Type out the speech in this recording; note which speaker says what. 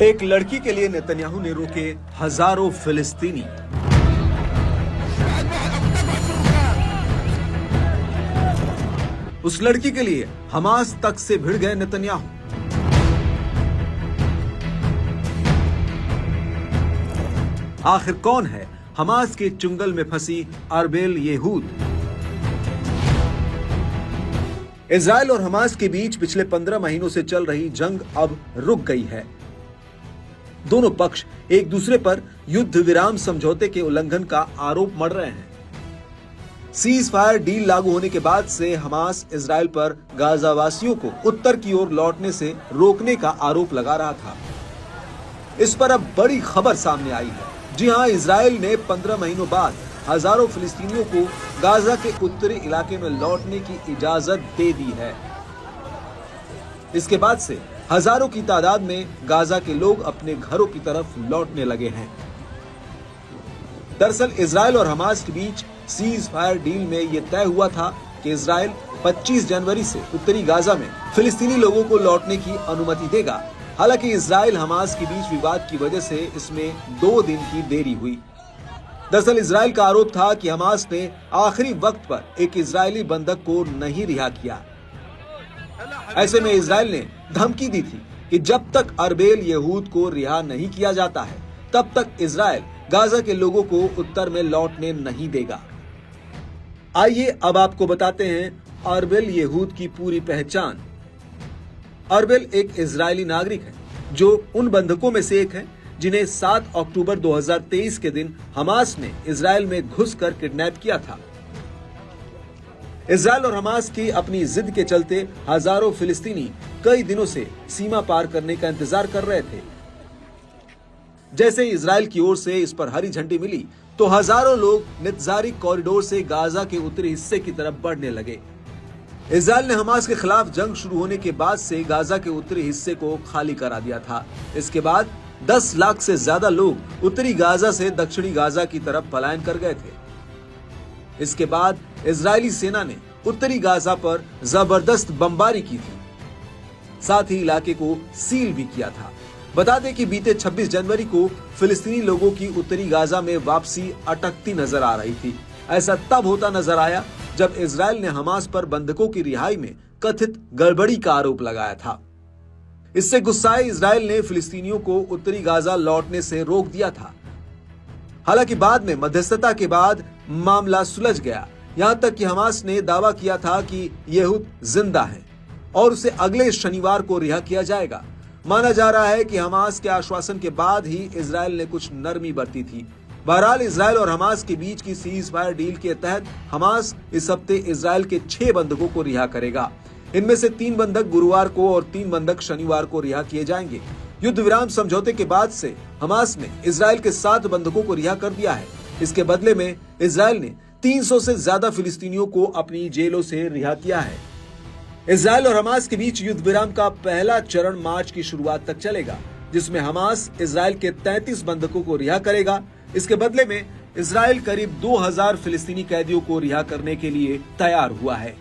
Speaker 1: एक लड़की के लिए नेतन्याहू ने रोके हजारों फिलिस्तीनी। उस लड़की के लिए हमास तक से भिड़ गए नेतन्याहू। आखिर कौन है हमास के चुंगल में फंसी अरबेल येहूद? इजराइल और हमास के बीच पिछले 15 महीनों से चल रही जंग अब रुक गई है। दोनों पक्ष एक दूसरे पर युद्ध विराम समझौते के उल्लंघन का आरोप मढ़ रहे हैं। सीज फायर डील लागू होने के बाद से हमास इजराइल पर गाजा वासियों को उत्तर की ओर लौटने से रोकने का आरोप लगा रहा था। इस पर अब बड़ी खबर सामने आई है। जी हां, इजराइल ने 15 महीनों बाद हजारों फिलिस्तीनियों को गाजा के उत्तरी इलाके में लौटने की इजाजत दे दी है। इसके बाद से हजारों की तादाद में गाजा के लोग अपने घरों की तरफ लौटने लगे हैं। दरअसल इजराइल और हमास के बीच सीज फायर डील में यह तय हुआ था कि इजराइल 25 जनवरी से उत्तरी गाजा में फिलिस्तीनी लोगों को लौटने की अनुमति देगा। हालांकि इजराइल हमास के बीच विवाद की वजह से इसमें 2 दिन की देरी हुई। दरअसल इजराइल का आरोप था कि हमास ने आखिरी वक्त पर एक इजरायली बंधक को नहीं रिहा किया। ऐसे में इजराइल ने धमकी दी थी कि जब तक अरबेल येहूद को रिहा नहीं किया जाता है तब तक इजराइल गाजा के लोगों को उत्तर में लौटने नहीं देगा। आइए अब आपको बताते हैं अरबेल येहूद की पूरी पहचान। अरबेल एक इजरायली नागरिक है जो उन बंधकों में से एक है जिन्हें 7 अक्टूबर 2023 के दिन हमास ने इजराइल में घुसकर किडनैप किया था। इजराइल और हमास की अपनी जिद के चलते हजारों फिलिस्तीनी कई दिनों से सीमा पार करने का इंतजार कर रहे थे। जैसे ही इजराइल की ओर से इस पर हरी झंडी मिली तो हजारों लोग नितजारी कॉरिडोर से गाजा के उत्तरी हिस्से की तरफ बढ़ने लगे। इजराइल ने हमास के खिलाफ जंग शुरू होने के बाद से गाजा के उत्तरी हिस्से को खाली करा दिया था। इसके बाद 10 लाख से ज्यादा लोग उत्तरी गाजा से दक्षिणी गाजा की तरफ पलायन कर गए थे। इसके बाद इजरायली सेना ने उत्तरी गाजा पर जबरदस्त बमबारी की थी, साथ ही इलाके को सील भी किया था। बता दें कि बीते 26 जनवरी को फिलिस्तीनी लोगों की उत्तरी गाजा में वापसी अटकती नजर आ रही थी। ऐसा तब होता नजर आया जब इजराइल ने हमास पर बंधकों की रिहाई में कथित गड़बड़ी का आरोप लगाया था। इससे गुस्साए इजराइल ने फिलिस्तीनियों को उत्तरी गाजा लौटने से रोक दिया था। हालांकि बाद में मध्यस्थता के बाद मामला सुलझ गया। यहां तक कि हमास ने दावा किया था कि येहूद जिंदा है और उसे अगले शनिवार को रिहा किया जाएगा। माना जा रहा है कि हमास के आश्वासन के बाद ही इजराइल ने कुछ नरमी बरती थी। बहरहाल इजराइल और हमास के बीच की सीज फायर डील के तहत हमास इस हफ्ते इजराइल के 6 बंधकों को रिहा करेगा। इनमें से 3 बंधक गुरुवार को और 3 बंधक शनिवार को रिहा किए जाएंगे। युद्ध विराम समझौते के बाद से हमास ने इजराइल के 7 बंधकों को रिहा कर दिया है। इसके बदले में इजराइल ने 300 से ज्यादा फिलिस्तीनियों को अपनी जेलों से रिहा किया है। इजराइल और हमास के बीच युद्ध विराम का पहला चरण मार्च की शुरुआत तक चलेगा, जिसमें हमास इजराइल के 33 बंधकों को रिहा करेगा। इसके बदले में इजराइल करीब 2000 फिलिस्तीनी कैदियों को रिहा करने के लिए तैयार हुआ है।